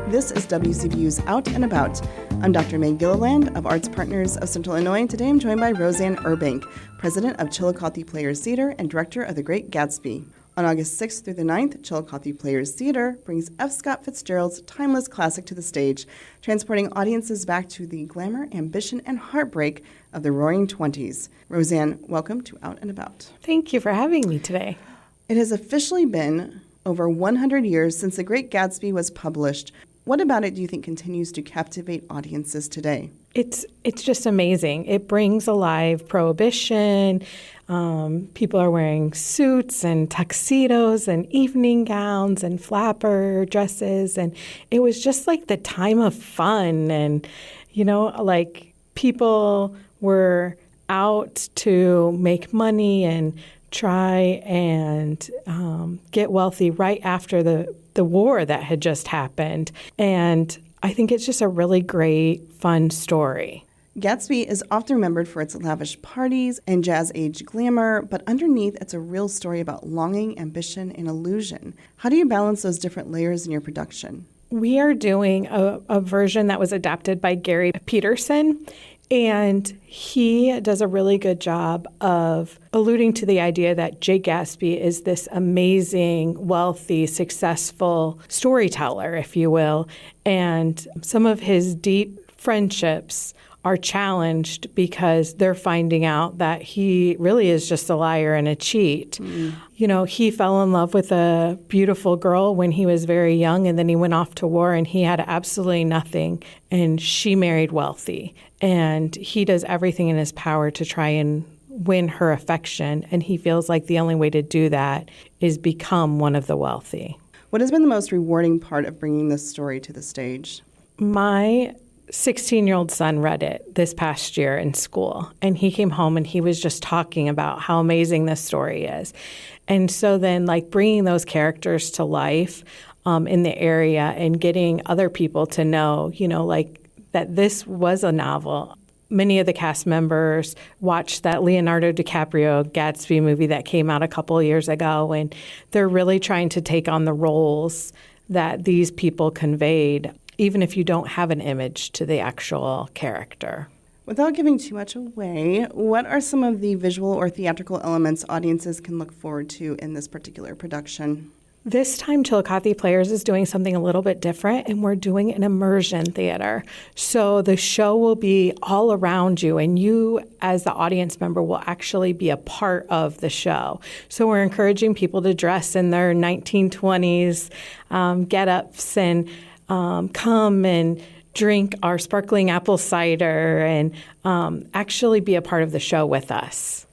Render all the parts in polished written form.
This is WCBU's Out and About. I'm Dr. May Gilliland of ArtsPartners of Central Illinois, and today I'm joined by Roseanne Urbanc, president of Chillicothe Players Theatre and director of The Great Gatsby. On August 6th through the 9th, Chillicothe Players Theatre brings F. Scott Fitzgerald's timeless classic to the stage, transporting audiences back to the glamour, ambition, and heartbreak of the Roaring Twenties. Roseanne, welcome to Out and About. Thank you for having me today. It has officially been over 100 years since The Great Gatsby was published. What about it do you think continues to captivate audiences today? It's just amazing. It brings alive Prohibition. People are wearing suits and tuxedos and evening gowns and flapper dresses. And it was just like the time of fun. And, like people were out to make money and try and get wealthy right after the war that had just happened. And I think it's just a really great, fun story. Gatsby is often remembered for its lavish parties and jazz-age glamour, but underneath it's a real story about longing, ambition, and illusion. How do you balance those different layers in your production? We are doing a version that was adapted by Gary Peterson, and he does a really good job of alluding to the idea that Jay Gatsby is this amazing, wealthy, successful storyteller, if you will. And some of his deep friendships are challenged because they're finding out that he really is just a liar and a cheat. He fell in love with a beautiful girl when he was very young, and then he went off to war and he had absolutely nothing, and she married wealthy. And he does everything in his power to try and win her affection, and he feels like the only way to do that is become one of the wealthy. What has been the most rewarding part of bringing this story to the stage? My 16-year-old son read it this past year in school, and he came home and he was just talking about how amazing this story is. And so then, bringing those characters to life in the area and getting other people to know, that this was a novel. Many of the cast members watched that Leonardo DiCaprio Gatsby movie that came out a couple of years ago, and they're really trying to take on the roles that these people conveyed, even if you don't have an image to the actual character. Without giving too much away, what are some of the visual or theatrical elements audiences can look forward to in this particular production? This time, Chillicothe Players is doing something a little bit different, and we're doing an immersion theater. So the show will be all around you, and you, as the audience member, will actually be a part of the show. So we're encouraging people to dress in their 1920s get-ups and come and drink our sparkling apple cider and actually be a part of the show with us.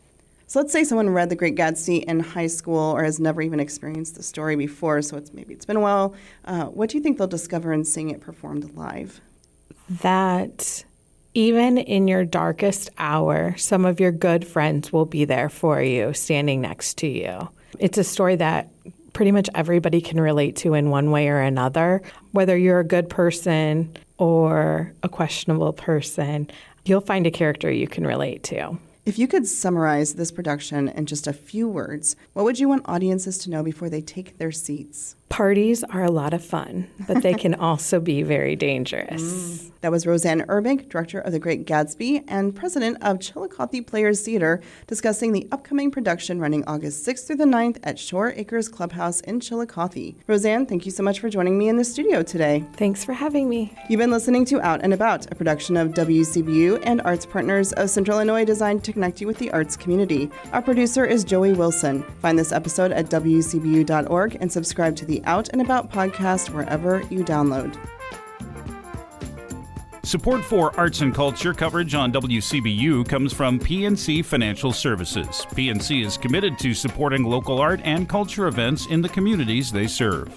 So let's say someone read The Great Gatsby in high school or has never even experienced the story before, so it's been a while. What do you think they'll discover in seeing it performed live? That even in your darkest hour, some of your good friends will be there for you, standing next to you. It's a story that pretty much everybody can relate to in one way or another. Whether you're a good person or a questionable person, you'll find a character you can relate to. If you could summarize this production in just a few words, what would you want audiences to know before they take their seats? Parties are a lot of fun, but they can also be very dangerous. That was Roseanne Urbanc, director of The Great Gatsby and president of Chillicothe Players Theatre, discussing the upcoming production running August 6th through the 9th at Shore Acres Clubhouse in Chillicothe. Roseanne, thank you so much for joining me in the studio today. Thanks for having me. You've been listening to Out and About, a production of WCBU and ArtsPartners of Central Illinois, designed to connect you with the arts community. Our producer is Joey Wilson. Find this episode at WCBU.org and subscribe to the Out and About podcast wherever you download. Support for arts and culture coverage on WCBU comes from PNC Financial Services. PNC is committed to supporting local art and culture events in the communities they serve.